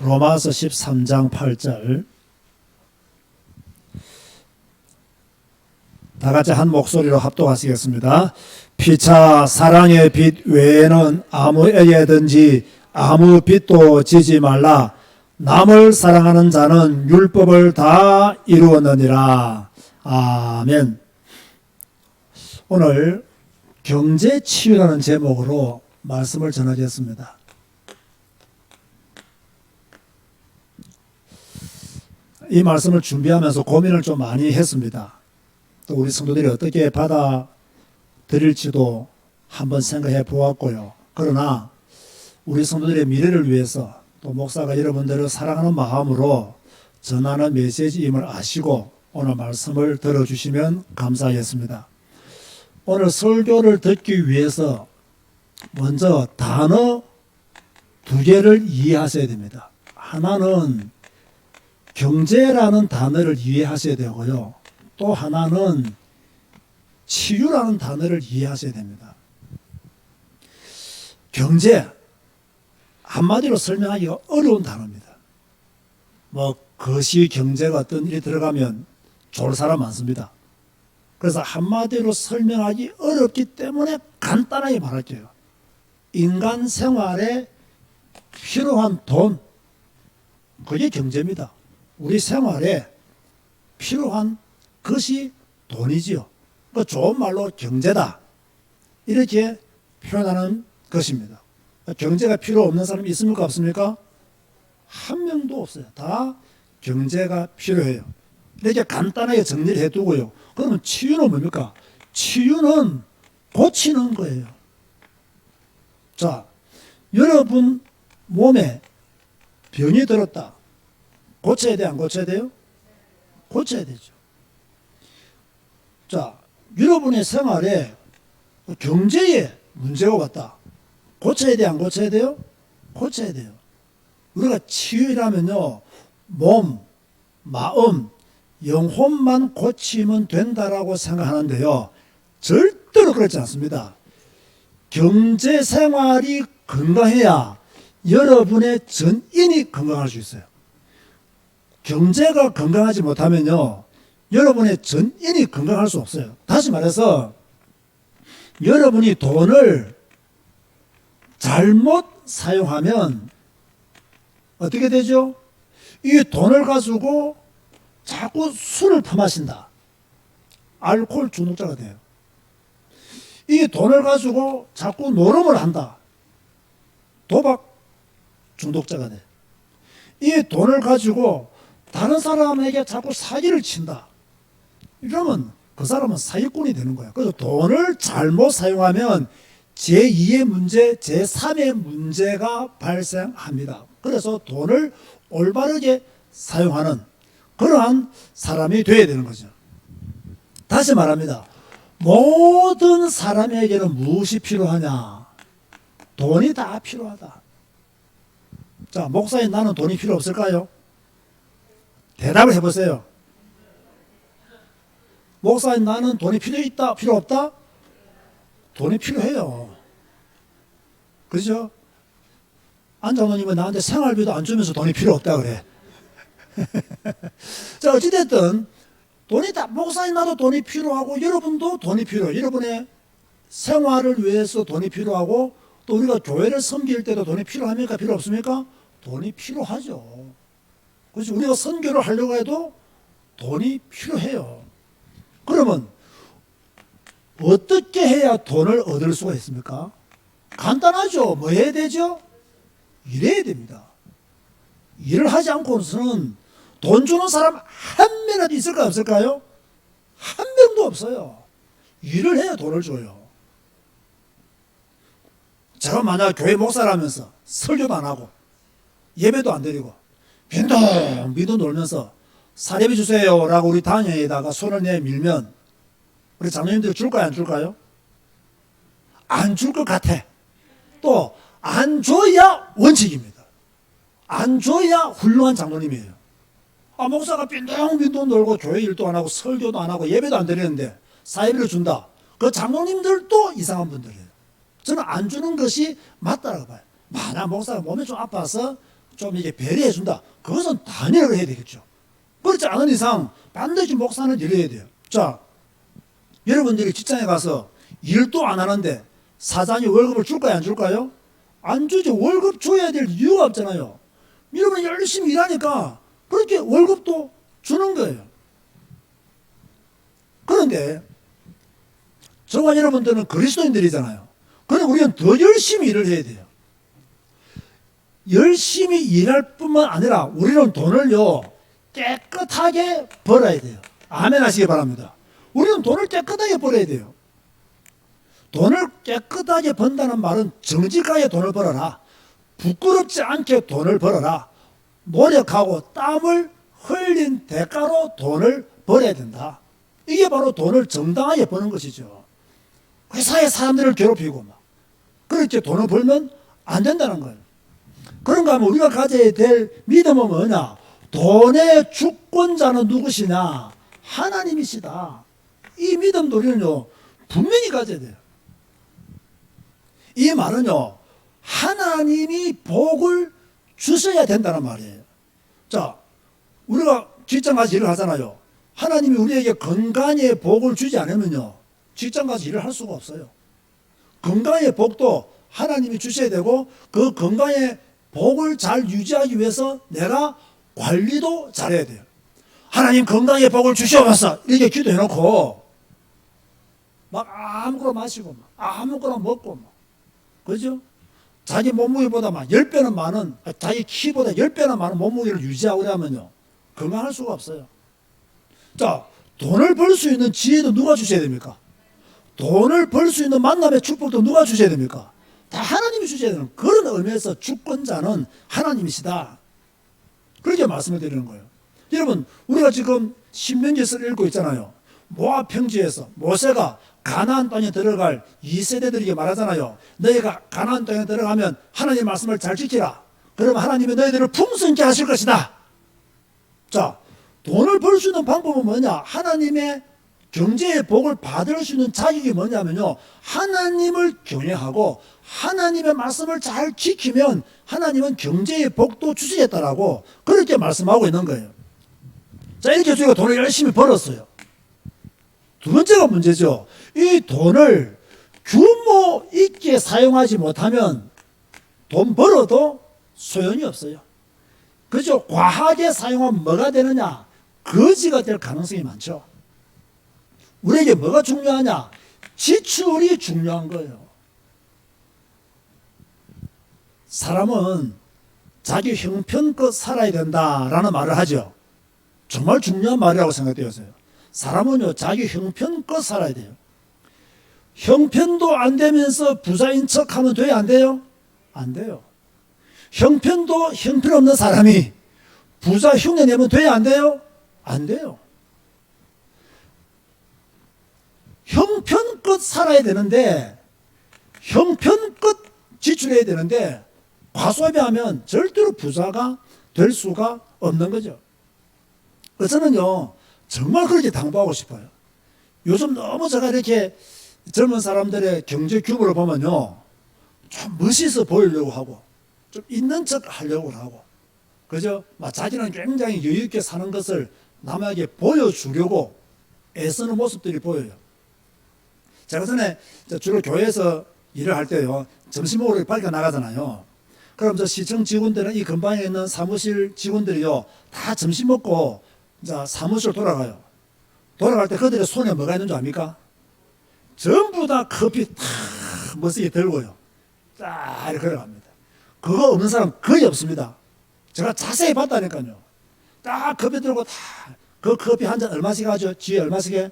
로마서 13장 8절 다 같이 한 목소리로 합독하시겠습니다. 피차 사랑의 빛 외에는 아무에게든지 아무 빛도 지지 말라. 남을 사랑하는 자는 율법을 다 이루었느니라. 아멘. 오늘 경제치유라는 제목으로 말씀을 전하겠습니다. 이 말씀을 준비하면서 고민을 좀 많이 했습니다. 또 우리 성도들이 어떻게 받아들일지도 한번 생각해 보았고요. 그러나 우리 성도들의 미래를 위해서 또 목사가 여러분들을 사랑하는 마음으로 전하는 메시지임을 아시고 오늘 말씀을 들어주시면 감사하겠습니다. 오늘 설교를 듣기 위해서 먼저 단어 두 개를 이해하셔야 됩니다. 하나는 경제라는 단어를 이해하셔야 되고요. 또 하나는 치유라는 단어를 이해하셔야 됩니다. 경제, 한마디로 설명하기가 어려운 단어입니다. 거시경제가 어떤 일이 들어가면 좋을 사람 많습니다. 그래서 한마디로 설명하기 어렵기 때문에 간단하게 말할게요. 인간 생활에 필요한 돈, 그게 경제입니다. 우리 생활에 필요한 것이 돈이지요. 좋은 말로 경제다, 이렇게 표현하는 것입니다. 경제가 필요 없는 사람이 있습니까? 없습니까? 한 명도 없어요. 다 경제가 필요해요. 이렇게 간단하게 정리를 해두고요. 그러면 치유는 뭡니까? 치유는 고치는 거예요. 자, 여러분 몸에 병이 들었다. 고쳐야 돼, 안 고쳐야 돼요? 고쳐야 되죠. 자, 여러분의 생활에 경제에 문제가 왔다. 고쳐야 돼, 안 고쳐야 돼요? 고쳐야 돼요. 우리가 치유라면요, 몸, 마음, 영혼만 고치면 된다라고 생각하는데요, 절대로 그렇지 않습니다. 경제 생활이 건강해야 여러분의 전인이 건강할 수 있어요. 경제가 건강하지 못하면요, 여러분의 전인이 건강할 수 없어요. 다시 말해서 여러분이 돈을 잘못 사용하면 어떻게 되죠? 이 돈을 가지고 자꾸 술을 퍼마신다. 알코올 중독자가 돼요. 이 돈을 가지고 자꾸 노름을 한다. 도박 중독자가 돼요. 이 돈을 가지고 다른 사람에게 자꾸 사기를 친다. 이러면 그 사람은 사기꾼이 되는 거예요. 그래서 돈을 잘못 사용하면 제2의 문제, 제3의 문제가 발생합니다. 그래서 돈을 올바르게 사용하는 그러한 사람이 되어야 되는 거죠. 다시 말합니다. 모든 사람에게는 무엇이 필요하냐? 돈이 다 필요하다. 자, 목사님, 나는 돈이 필요 없을까요? 대답을 해보세요. 목사님, 나는 돈이 필요 있다, 필요 없다? 돈이 필요해요. 그렇죠? 안장로님은 나한테 생활비도 안 주면서 돈이 필요 없다 그래. 자, 어찌됐든 돈이 다, 목사님 나도 돈이 필요하고 여러분도 돈이 필요해요. 여러분의 생활을 위해서 돈이 필요하고 또 우리가 교회를 섬길 때도 돈이 필요합니까? 필요 없습니까? 돈이 필요하죠. 그렇죠? 우리가 선교를 하려고 해도 돈이 필요해요. 그러면 어떻게 해야 돈을 얻을 수가 있습니까? 간단하죠. 뭐 해야 되죠? 일해야 됩니다. 일을 하지 않고서는 돈 주는 사람 한 명이라도 있을까요? 없을까요? 한 명도 없어요. 일을 해야 돈을 줘요. 제가 만약 교회 목사라면서 설교도 안 하고 예배도 안 드리고 빈둥빈둥 놀면서 사례비 주세요 라고 우리 당회에다가 손을 내밀면 우리 장로님들 줄까요? 안 줄까요? 안 줄 것 같아. 또 안 줘야 원칙입니다. 안 줘야 훌륭한 장로님이에요. 목사가 빈둥빈둥 놀고 교회 일도 안 하고 설교도 안 하고 예배도 안 드리는데 사례비를 준다. 그 장로님들도 이상한 분들이에요. 저는 안 주는 것이 맞다라고 봐요. 만약 목사가 몸이 좀 아파서 좀 이게 배려해 준다. 그것은 단연히 해야 되겠죠. 그렇지 않은 이상 반드시 목사는 이래야 돼요. 자, 여러분들이 직장에 가서 일도 안 하는데 사장이 월급을 줄까요, 안 줄까요? 안 주죠. 월급 줘야 될 이유가 없잖아요. 여러분이 열심히 일하니까 그렇게 월급도 주는 거예요. 그런데 저와 여러분들은 그리스도인들이잖아요. 그럼 우리는 더 열심히 일을 해야 돼요. 열심히 일할 뿐만 아니라 우리는 돈을요 깨끗하게 벌어야 돼요. 아멘 하시기 바랍니다. 우리는 돈을 깨끗하게 벌어야 돼요. 돈을 깨끗하게 번다는 말은 정직하게 돈을 벌어라. 부끄럽지 않게 돈을 벌어라. 노력하고 땀을 흘린 대가로 돈을 벌어야 된다. 이게 바로 돈을 정당하게 버는 것이죠. 회사의 사람들을 괴롭히고 막 그렇게 돈을 벌면 안 된다는 거예요. 그런가 하면 우리가 가져야 될 믿음은 뭐냐? 돈의 주권자는 누구시냐? 하나님이시다. 이 믿음도 우리는요 분명히 가져야 돼요. 이 말은요 하나님이 복을 주셔야 된다는 말이에요. 자, 우리가 직장 가서 일을 하잖아요. 하나님이 우리에게 건강의 복을 주지 않으면요 직장 가서 일을 할 수가 없어요. 건강의 복도 하나님이 주셔야 되고 그 건강의 복을 잘 유지하기 위해서 내가 관리도 잘해야 돼요. 하나님 건강의 복을 주시옵소서 이렇게 기도해놓고 막 아무거나 마시고 막 아무거나 먹고 막 그죠? 자기 몸무게보다 막 10배는 많은 자기 키보다 10배나 많은 몸무게를 유지하고 그러면요 건강할 수가 없어요. 자, 돈을 벌 수 있는 지혜도 누가 주셔야 됩니까? 돈을 벌 수 있는 만남의 축복도 누가 주셔야 됩니까? 다 하나님이 주셔야 되는 그런 의미에서 주권자는 하나님이시다. 그렇게 말씀을 드리는 거예요. 여러분 우리가 지금 신명기서를 읽고 있잖아요. 모압 평지에서 모세가 가나안 땅에 들어갈 2세대들에게 말하잖아요. 너희가 가나안 땅에 들어가면 하나님의 말씀을 잘 지키라. 그러면 하나님이 너희들을 풍성케 하실 것이다. 자, 돈을 벌 수 있는 방법은 뭐냐? 하나님의 경제의 복을 받을 수 있는 자격이 뭐냐면요 하나님을 경외하고 하나님의 말씀을 잘 지키면 하나님은 경제의 복도 주시겠다라고 그렇게 말씀하고 있는 거예요. 자, 이렇게 저희가 돈을 열심히 벌었어요. 두 번째가 문제죠. 이 돈을 규모 있게 사용하지 못하면 돈 벌어도 소용이 없어요. 그죠? 과하게 사용하면 뭐가 되느냐? 거지가 될 가능성이 많죠. 우리에게 뭐가 중요하냐? 지출이 중요한 거예요. 사람은 자기 형편껏 살아야 된다라는 말을 하죠. 정말 중요한 말이라고 생각되어서요. 사람은요 자기 형편껏 살아야 돼요. 형편도 안 되면서 부자인 척하면 돼요, 안 돼요? 안 돼요. 형편도 형편없는 사람이 부자 흉내 내면 돼요, 안 돼요? 안 돼요. 형편껏 살아야 되는데 형편껏 지출해야 되는데 과소비하면 절대로 부자가 될 수가 없는 거죠. 저는요 정말 그렇게 당부하고 싶어요. 요즘 너무 제가 이렇게 젊은 사람들의 경제 규모를 보면요 좀 멋있어 보이려고 하고 좀 있는 척 하려고 하고 그죠? 자기는 굉장히 여유 있게 사는 것을 남에게 보여주려고 애쓰는 모습들이 보여요. 제가 전에 주로 교회에서 일을 할 때요 점심 먹으러 밖에 나가잖아요. 그럼 저 시청 직원들은 이 근방에 있는 사무실 직원들이요 다 점심 먹고 자 사무실 돌아가요. 돌아갈 때 그들의 손에 뭐가 있는 줄 압니까? 전부 다 커피 탁 멋지게 들고요 딱 이렇게 걸어갑니다. 그거 없는 사람 거의 없습니다. 제가 자세히 봤다니까요. 딱 커피 들고 다 그 커피 한 잔 얼마씩 하죠? 지에 얼마씩 해?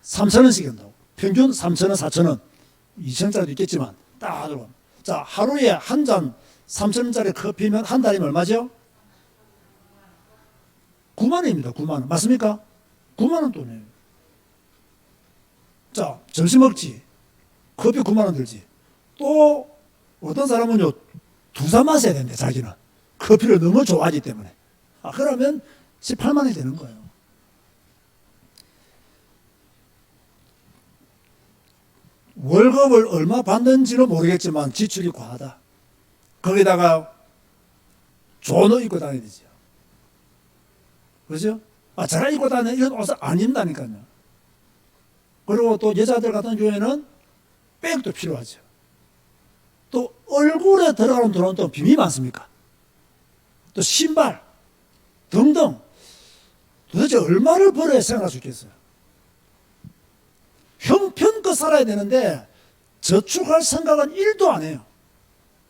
3,000원씩 한다고. 평균 3,000원, 4,000원. 2,000원짜리도 있겠지만 딱 들고. 자, 하루에 한 잔 3,000원짜리 커피면 한 달이면 얼마죠? 9만 원입니다. 9만 원. 맞습니까? 9만 원 돈이에요. 자, 점심 먹지. 커피 9만 원 들지. 또 어떤 사람은요 두 잔 마셔야 되는데 자기는 커피를 너무 좋아하기 때문에 그러면 18만 원이 되는 거예요. 월급을 얼마 받는지는 모르겠지만 지출이 과하다. 거기다가 좋은 옷 입고 다녀야 되죠. 그죠? 제가 입고 다니는 이런 옷을 안 입는다니까요. 그리고 또 여자들 같은 경우에는 백도 필요하죠. 또 얼굴에 들어가는 돈은 또 비밀이 많습니까? 또 신발 등등 도대체 얼마를 벌어야 생활할 수 있겠어요? 형편껏 살아야 되는데 저축할 생각은 1도 안 해요.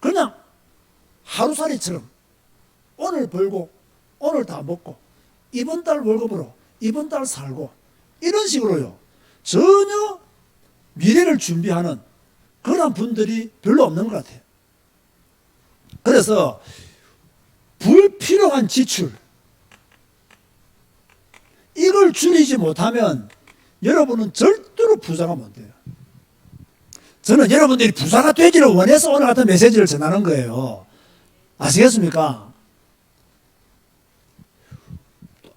그냥 하루살이처럼 오늘 벌고 오늘 다 먹고 이번 달 월급으로 이번 달 살고 이런 식으로요. 전혀 미래를 준비하는 그런 분들이 별로 없는 것 같아요. 그래서 불필요한 지출 이걸 줄이지 못하면 여러분은 절대로 부자가 못 돼요. 저는 여러분들이 부자가 되기를 원해서 오늘 같은 메시지를 전하는 거예요. 아시겠습니까?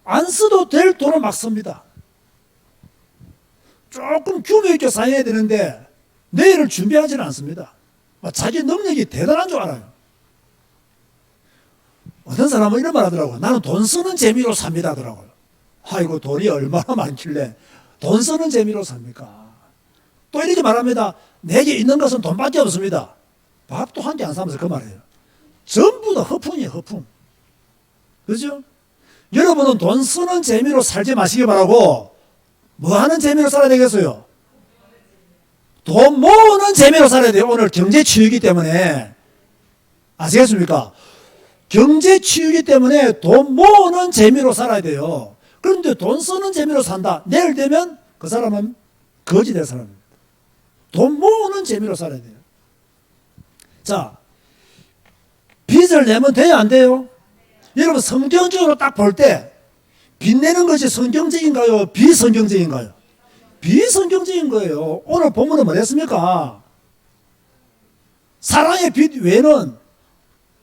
안 써도 될 돈을 막 씁니다. 조금 규모 있게 사야 되는데 내일을 준비하지는 않습니다. 자기 능력이 대단한 줄 알아요. 어떤 사람은 이런 말 하더라고요. 나는 돈 쓰는 재미로 삽니다 하더라고요. 아이고 돈이 얼마나 많길래 돈 쓰는 재미로 삽니까? 또 이렇게 말합니다. 내게 있는 것은 돈밖에 없습니다. 밥도 한 개 안 사면서 그 말이에요. 전부 다 허풍이에요. 허풍. 그죠? 여러분은 돈 쓰는 재미로 살지 마시기 바라고 뭐 하는 재미로 살아야 되겠어요? 돈 모으는 재미로 살아야 돼요. 오늘 경제치유이기 때문에. 아시겠습니까? 경제치유이기 때문에 돈 모으는 재미로 살아야 돼요. 그런데 돈 쓰는 재미로 산다. 내일 되면 그 사람은 거지 될 사람입니다. 돈 모으는 재미로 살아야 돼요. 자, 빚을 내면 돼요? 안 돼요? 여러분 성경적으로 딱 볼 때 빚 내는 것이 성경적인가요? 비성경적인가요? 비성경적인 거예요. 오늘 본문은 뭐랬습니까? 사랑의 빚 외에는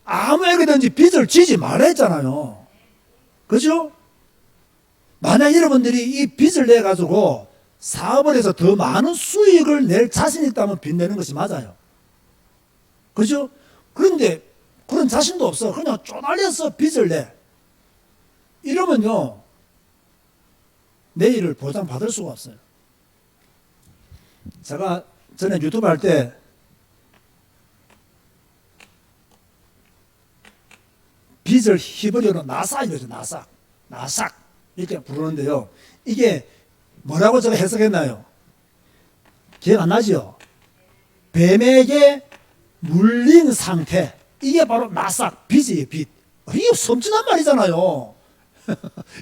아무에게든지 빚을 지지 말라 했잖아요. 그죠? 만약 여러분들이 이 빚을 내가지고 사업을 해서 더 많은 수익을 낼 자신이 있다면 빚 내는 것이 맞아요. 그죠? 그런데 그런 자신도 없어. 그냥 쪼달려서 빚을 내. 이러면요, 내일을 보장받을 수가 없어요. 제가 전에 유튜브 할 때 빚을 휘버리는 나사 이러죠. 나사. 나삭. 이렇게 부르는데요. 이게 뭐라고 제가 해석했나요? 기억 안 나죠? 뱀에게 물린 상태. 이게 바로 나삭, 빚이에요, 빚. 이게 섬진한 말이잖아요.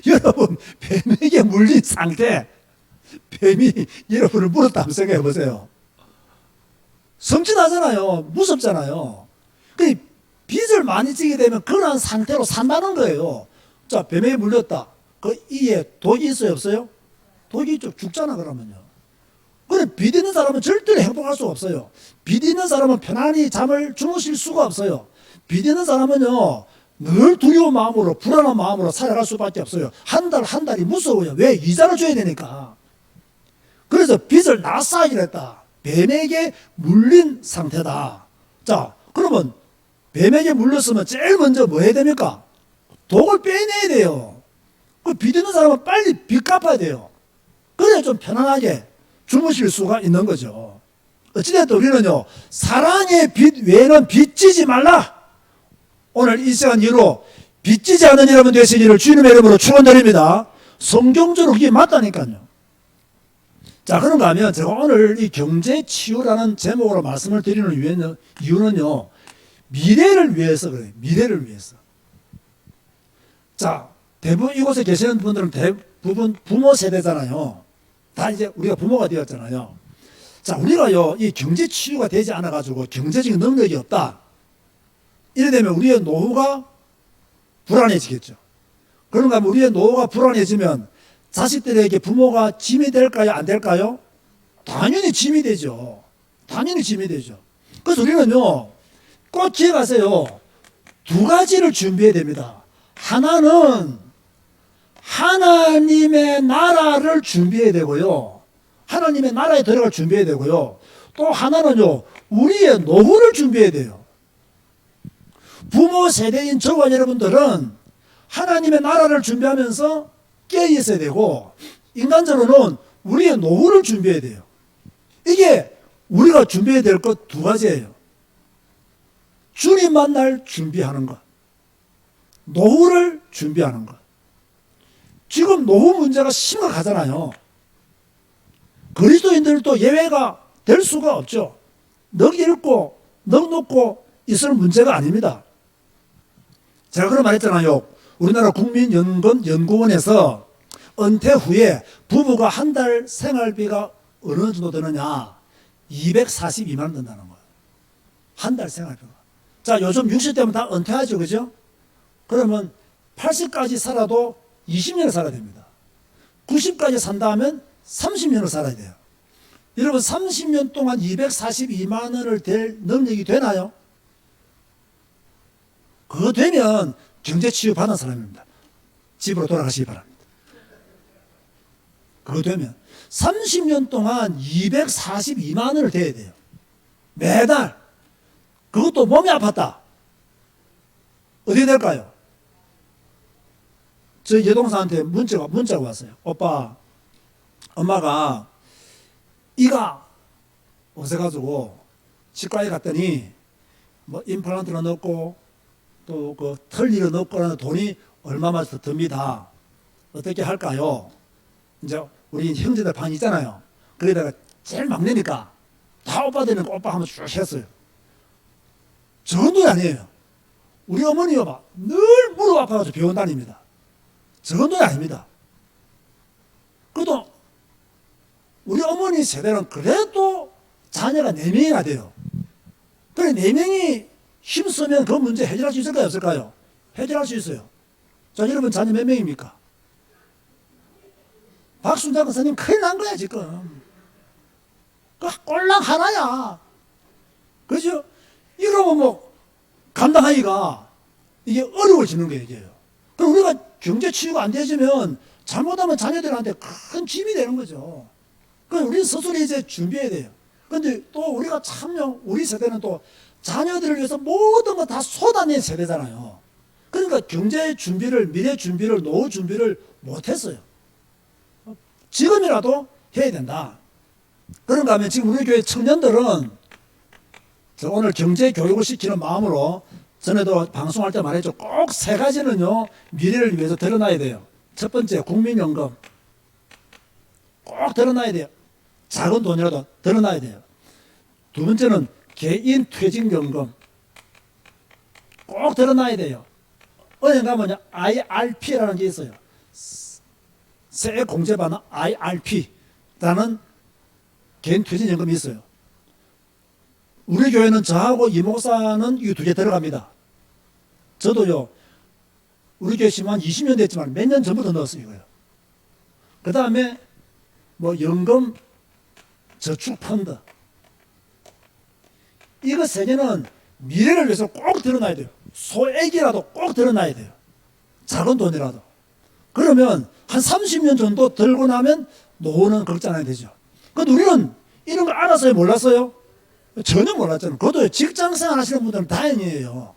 여러분, 뱀에게 물린 상태. 뱀이 여러분을 물었다 한번 생각해 보세요. 섬진하잖아요. 무섭잖아요. 그 빚을 많이 지게 되면 그런 상태로 산다는 거예요. 자, 뱀에게 물렸다. 그 이에 독이 있어요, 없어요? 독이 있죠. 죽잖아, 그러면요. 그래, 빚 있는 사람은 절대로 행복할 수가 없어요. 빚 있는 사람은 편안히 잠을 주무실 수가 없어요. 빚 있는 사람은요, 늘 두려운 마음으로, 불안한 마음으로 살아갈 수밖에 없어요. 한 달, 한 달이 무서워요. 왜? 이자를 줘야 되니까. 그래서 빚을 나싸기로 했다. 뱀에게 물린 상태다. 자, 그러면 뱀에게 물렸으면 제일 먼저 뭐 해야 됩니까? 독을 빼내야 돼요. 그 빚 있는 사람은 빨리 빚 갚아야 돼요. 그래야 좀 편안하게 주무실 수가 있는 거죠. 어찌됐든 우리는요, 사랑의 빚 외에는 빚지지 말라. 오늘 이 시간 이후로 빚지지 않는 여러분 되시기를 주님의 이름으로 축원드립니다. 성경적으로 그게 맞다니까요. 자, 그런가 하면 제가 오늘 이 경제치유라는 제목으로 말씀을 드리는 이유는요, 미래를 위해서 그래요. 미래를 위해서. 자, 대부분 이곳에 계시는 분들은 대부분 부모 세대잖아요. 다 이제 우리가 부모가 되었잖아요. 자, 우리가요, 이 경제치유가 되지 않아가지고 경제적인 능력이 없다. 이래 되면 우리의 노후가 불안해지겠죠. 그런가 하면 우리의 노후가 불안해지면 자식들에게 부모가 짐이 될까요? 안 될까요? 당연히 짐이 되죠. 당연히 짐이 되죠. 그래서 우리는요, 꼭 기억하세요. 두 가지를 준비해야 됩니다. 하나는 하나님의 나라를 준비해야 되고요. 하나님의 나라에 들어갈 준비해야 되고요. 또 하나는요, 우리의 노후를 준비해야 돼요. 부모 세대인 저와 여러분들은 하나님의 나라를 준비하면서 깨어 있어야 되고, 인간적으로는 우리의 노후를 준비해야 돼요. 이게 우리가 준비해야 될 것 두 가지예요. 주님 만날 준비하는 것, 노후를 준비하는 것. 지금 노후 문제가 심각하잖아요. 그리스도인들도 예외가 될 수가 없죠. 넋 잃고 넋 놓고 있을 문제가 아닙니다. 제가 그런 말 했잖아요. 우리나라 국민연금연구원에서 은퇴 후에 부부가 한 달 생활비가 어느 정도 드느냐, 242만 원 든다는 거예요. 한 달 생활비가. 자, 요즘 60대면 다 은퇴하죠, 그죠? 그러면 80까지 살아도 20년을 살아야 됩니다. 90까지 산다 하면 30년을 살아야 돼요. 여러분, 30년 동안 242만 원을 댈 능력이 되나요? 그거 되면 경제치유 받은 사람입니다. 집으로 돌아가시기 바랍니다. 그거 되면 30년 동안 242만 원을 대야 돼요. 매달. 그것도 몸이 아팠다. 어떻게 될까요? 저희 여동생한테 문자가 왔어요. 오빠, 엄마가 이가 없어가지고 치과에 갔더니 뭐 임플란트를 넣고 또 그 털니를 넣고 하는 돈이 얼마만 더 듭니다. 어떻게 할까요? 이제 우리 형제들 방 있잖아요. 거기다가 제일 막내니까 다 오빠 되는 거 오빠 한번 쭉 했어요. 적은 돈이 아니에요. 우리 어머니가 막 늘 무릎 아파가지고 병원 다닙니다. 적은 돈이 아닙니다. 그래도 우리 어머니 세대는 그래도 자녀가 4명이나 돼요. 그래 4명이 힘쓰면 그 문제 해결할 수 있을까요? 없을까요? 해결할 수 있어요. 자, 여러분 자녀 몇 명입니까? 박순자 선생님 큰일 난 거야 지금. 그 꼴랑 하나야. 그죠? 이러면 뭐 감당하기가 이게 어려워지는 거예요. 이게요. 그럼 우리가 경제 치유가 안 되어지면 잘못하면 자녀들한테 큰 짐이 되는 거죠. 그럼 우리는 스스로 이제 준비해야 돼요. 그런데 또 우리가 참여, 우리 세대는 또 자녀들을 위해서 모든 거 다 쏟아낸 세대잖아요. 그러니까 경제 준비를, 미래 준비를, 노후 준비를 못했어요. 지금이라도 해야 된다. 그런가 하면 지금 우리 교회 청년들은 저 오늘 경제 교육을 시키는 마음으로 전에도 방송할 때 말했죠. 꼭 3가지는요, 미래를 위해서 드러나야 돼요. 첫 번째, 국민연금. 꼭 드러나야 돼요. 작은 돈이라도 드러나야 돼요. 두 번째는 개인 퇴직연금. 꼭 드러나야 돼요. 은행 가면 IRP라는 게 있어요. 세액 공제받는 IRP라는 개인 퇴직연금이 있어요. 우리 교회는 저하고 이 목사는 이 2개 들어갑니다. 저도요, 우리 교회 심한 20년 됐지만 몇 년 전부터 넣었어요, 이거요. 그 다음에 뭐 연금 저축 펀드. 이거 3개는 미래를 위해서 꼭 드러나야 돼요. 소액이라도 꼭 드러나야 돼요. 작은 돈이라도. 그러면 한 30년 정도 들고 나면 노후는 걱정 안 해도 되죠. 근데 우리는 이런 걸 알았어요? 몰랐어요? 전혀 몰랐잖아요. 그것도 직장생활 하시는 분들은 다행이에요.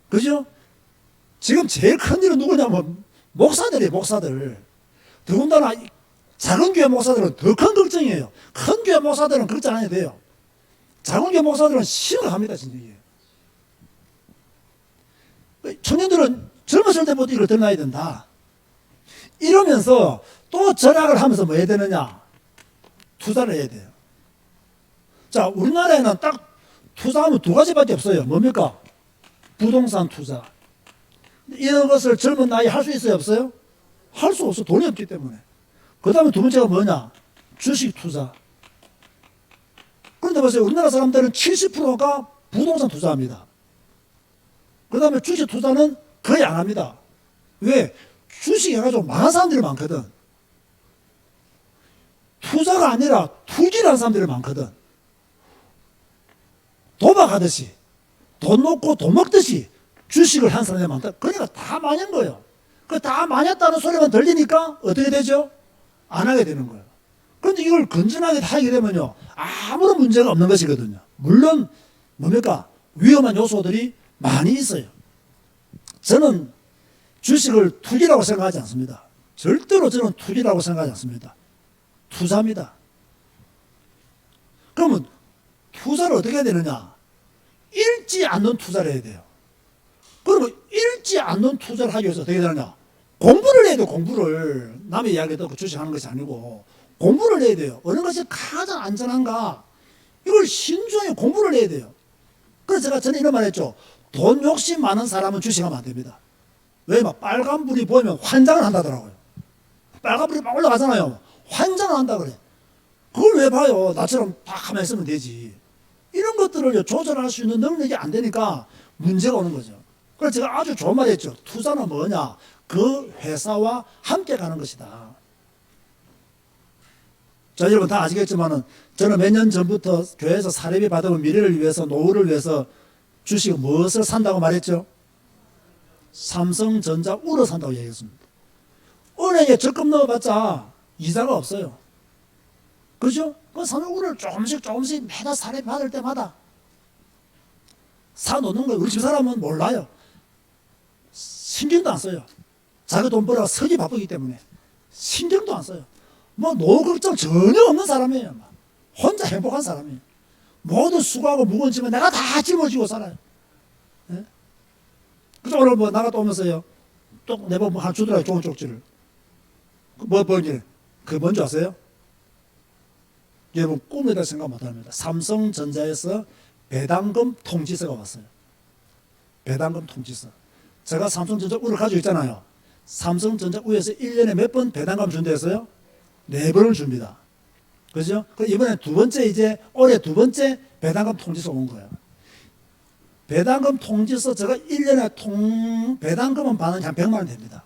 그죠? 지금 제일 큰 일은 누구냐면 목사들이에요, 목사들. 더군다나 작은 교회 목사들은 더 큰 걱정이에요. 큰 교회 목사들은 걱정 안 해도 돼요. 작은 교회 목사들은 심각합니다, 진짜. 청년들은 젊었을 때부터 이걸 드러나야 된다. 이러면서 또 절약을 하면서 뭐 해야 되느냐? 투자를 해야 돼요. 자, 우리나라에는 딱 투자하면 2가지밖에 없어요. 뭡니까? 부동산 투자. 이런 것을 젊은 나이에 할 수 있어요? 없어요? 할 수 없어. 돈이 없기 때문에. 그 다음에 두 번째가 뭐냐? 주식 투자. 그런데 보세요. 우리나라 사람들은 70%가 부동산 투자합니다. 그 다음에 주식 투자는 거의 안 합니다. 왜? 주식 해가지고 망한 사람들이 많거든. 투자가 아니라 투기를 하는 사람들이 많거든. 도박하듯이, 돈 놓고 돈 먹듯이 주식을 한 사람이 많다. 그러니까 다 망한 거예요. 그 다 망했다는 소리만 들리니까 어떻게 되죠? 안 하게 되는 거예요. 그런데 이걸 건전하게 하게 되면요, 아무런 문제가 없는 것이거든요. 물론 뭡니까? 위험한 요소들이 많이 있어요. 저는 주식을 투기라고 생각하지 않습니다. 절대로 저는 투기라고 생각하지 않습니다. 투자입니다. 그러면 투자를 어떻게 해야 되느냐? 잃지 않는 투자를 해야 돼요. 그러면 잃지 않는 투자를 하기 위해서 어떻게 해야 되느냐? 공부를 해야 돼요. 공부를. 남의 이야기 듣고 주식하는 것이 아니고 공부를 해야 돼요. 어느 것이 가장 안전한가? 이걸 신중하게 공부를 해야 돼요. 그래서 제가 전에 이런 말 했죠. 돈 욕심 많은 사람은 주식하면 안 됩니다. 왜? 막 빨간불이 보이면 환장을 한다더라고요. 빨간불이 막 올라가잖아요. 환장을 한다 그래. 그걸 왜 봐요? 나처럼 딱 가만히 있으면 되지. 이런 것들을 조절할 수 있는 능력이 안 되니까 문제가 오는 거죠. 그래서 제가 아주 좋은 말 했죠. 투자는 뭐냐? 그 회사와 함께 가는 것이다. 자, 여러분 다 아시겠지만은 저는 몇 년 전부터 교회에서 사례비 받으면 미래를 위해서, 노후를 위해서 주식 무엇을 산다고 말했죠? 삼성전자 우러 산다고 얘기했습니다. 은행에 적금 넣어봤자 이자가 없어요. 그렇죠? 그 삼성 우러를 조금씩 매달 사례비 받을 때마다 사놓는 거예요. 우리 집 사람은 몰라요. 신경도 안 써요. 자기 돈 벌어 서기 바쁘기 때문에 신경도 안 써요. 뭐 노후 걱정 전혀 없는 사람이에요. 혼자 행복한 사람이에요. 모든 수고하고 무거운 짐은 내가 다 짊어지고 살아요. 예? 그래서 오늘 뭐 나갔다 오면서요. 또 내보면 한 주더라고요. 좋은 쪽지를. 뭐 뭔지. 그게 뭔지 아세요? 여러분 꿈에다 생각 못합니다. 삼성전자에서 배당금 통지서가 왔어요. 배당금 통지서. 제가 삼성전자 우를 가지고 있잖아요. 삼성전자 우에서 1년에 몇 번 배당금 준다 했어요? 4번을 줍니다. 그죠? 이번에 두 번째 이제 올해 두 번째 배당금 통지서 온 거예요. 배당금 통지서 제가 1년에 배당금은 받는 게 한 100만 원 됩니다.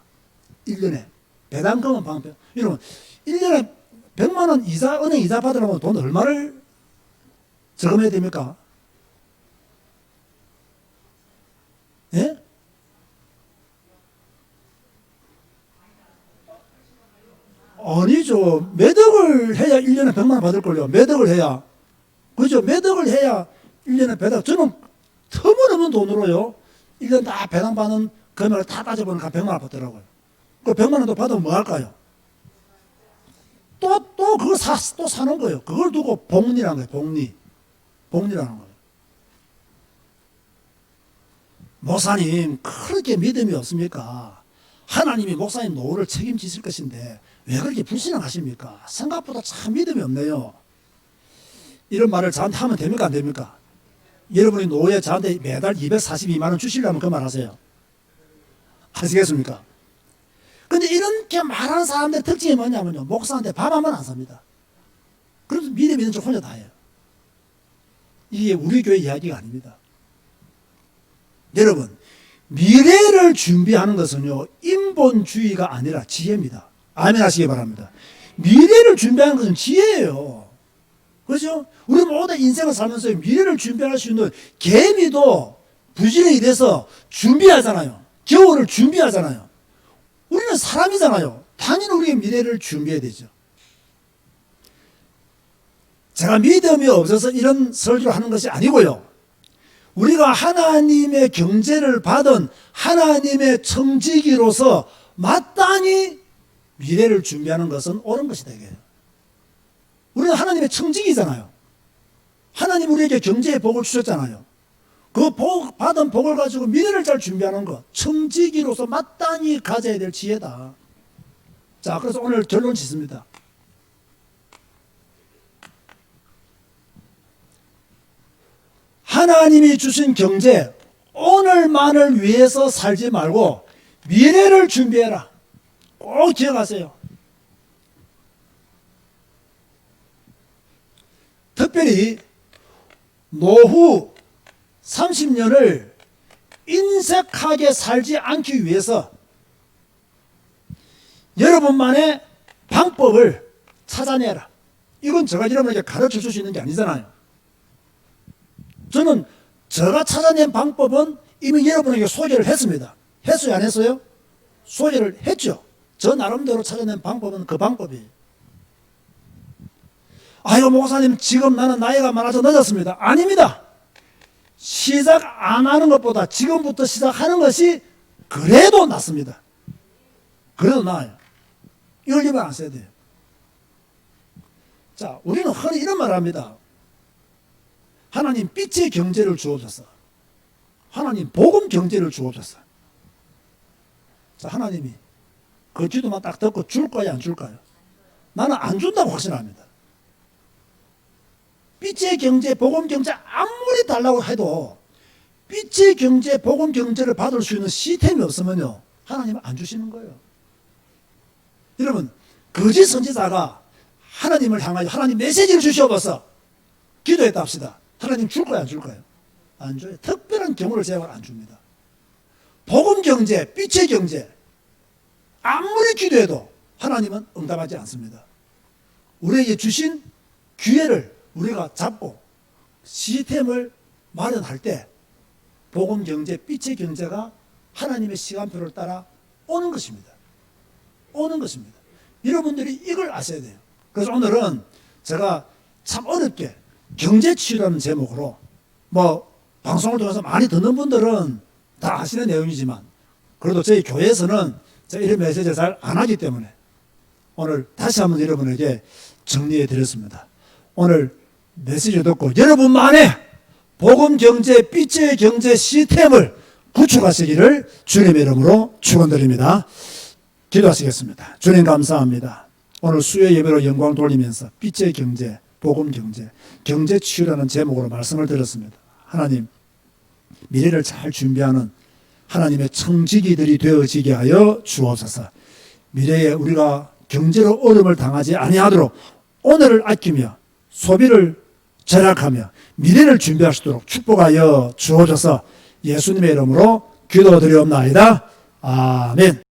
1년에. 배당금은 받는 여러분 1년에 100만 원 이자, 은행 이자 받으려면 돈 얼마를 저금해야 됩니까? 예? 아니죠. 매덕을 해야 1년에 100만 원 받을걸요. 매덕을 해야. 그죠? 매덕을 해야 1년에 배당. 저는 터무니없는 돈으로요. 1년 다 배당 받는 금액을 다 따져보니까 100만 원 받더라고요. 그 100만 원도 받으면 뭐 할까요? 또 그걸 또 사는 거예요. 그걸 두고 복리라는 거예요. 복리라는 거예요. 목사님, 그렇게 믿음이 없습니까? 하나님이 목사님 노후를 책임지실 것인데 왜 그렇게 불신앙하십니까? 생각보다 참 믿음이 없네요. 이런 말을 저한테 하면 됩니까? 안 됩니까? 여러분이 노후에 저한테 매달 242만 원 주시려면 그 말 하세요. 아시겠습니까? 근데 이렇게 말하는 사람들의 특징이 뭐냐면요. 목사한테 밥 한 번 안 삽니다. 그래서 믿음 있는 척 혼자 다 해요. 이게 우리 교회 이야기가 아닙니다. 여러분, 미래를 준비하는 것은요, 인본주의가 아니라 지혜입니다. 아멘 하시기 바랍니다. 미래를 준비하는 것은 지혜예요. 그렇죠? 우리 모든 인생을 살면서 미래를 준비할 수 있는 개미도 부지런히 돼서 준비하잖아요. 겨울을 준비하잖아요. 우리는 사람이잖아요. 당연히 우리의 미래를 준비해야 되죠. 제가 믿음이 없어서 이런 설교를 하는 것이 아니고요. 우리가 하나님의 경제를 받은 하나님의 청지기로서 마땅히 미래를 준비하는 것은 옳은 것이다. 이게요. 우리는 하나님의 청지기잖아요. 하나님 우리에게 경제의 복을 주셨잖아요. 그 받은 복을 가지고 미래를 잘 준비하는 것, 청지기로서 마땅히 가져야 될 지혜다. 자, 그래서 오늘 결론 짓습니다. 하나님이 주신 경제, 오늘만을 위해서 살지 말고 미래를 준비해라. 꼭 기억하세요. 특별히 노후 30년을 인색하게 살지 않기 위해서 여러분만의 방법을 찾아내라. 이건 제가 여러분에게 가르쳐 줄 수 있는 게 아니잖아요. 저는 제가 찾아낸 방법은 이미 여러분에게 소개를 했습니다. 했어요, 안 했어요? 소개를 했죠. 저 나름대로 찾아낸 방법은 그 방법이에요. 아이고 목사님, 지금 나는 나이가 많아서 늦었습니다. 아닙니다. 시작 안 하는 것보다 지금부터 시작하는 것이 그래도 낫습니다. 그래도 나아요. 이걸 기만 안 써야 돼요. 자, 우리는 흔히 이런 말을 합니다. 하나님 빛의 경제를 주옵소서. 하나님 복음 경제를 주옵소서. 자, 하나님이 그 기도만 딱 듣고 줄까요, 안 줄까요? 나는 안 준다고 확신합니다. 빛의 경제, 복음 경제 아무리 달라고 해도 빛의 경제, 복음 경제를 받을 수 있는 시스템이 없으면요, 하나님은 안 주시는 거예요. 여러분, 거짓 선지자가 하나님을 향하여 하나님 메시지를 주시옵소서 기도했다 합시다. 하나님 줄까요, 안 줄까요? 안 줘요. 특별한 경우를 제외하고 안 줍니다. 복음 경제, 빛의 경제 아무리 기도해도 하나님은 응답하지 않습니다. 우리에게 주신 기회를 우리가 잡고 시스템을 마련할 때 복음 경제, 빛의 경제가 하나님의 시간표를 따라 오는 것입니다. 오는 것입니다. 여러분들이 이걸 아셔야 돼요. 그래서 오늘은 제가 참 어렵게 경제치유라는 제목으로 방송을 통해서 많이 듣는 분들은 다 아시는 내용이지만 그래도 저희 교회에서는 제가 이런 메시지를 잘 안 하기 때문에 오늘 다시 한번 여러분에게 정리해 드렸습니다. 오늘 메시지 듣고 여러분만의 복음 경제, 빛의 경제 시스템을 구축하시기를 주님의 이름으로 축원드립니다. 기도하시겠습니다. 주님 감사합니다. 오늘 수요 예배로 영광 돌리면서 빛의 경제, 복음 경제, 경제 치유라는 제목으로 말씀을 드렸습니다. 하나님, 미래를 잘 준비하는 하나님의 청지기들이 되어지게 하여 주옵소서. 미래에 우리가 경제로 어려움을 당하지 아니하도록 오늘을 아끼며 소비를 절약하며 미래를 준비할 수 있도록 축복하여 주옵소서. 예수님의 이름으로 기도드리옵나이다. 아멘.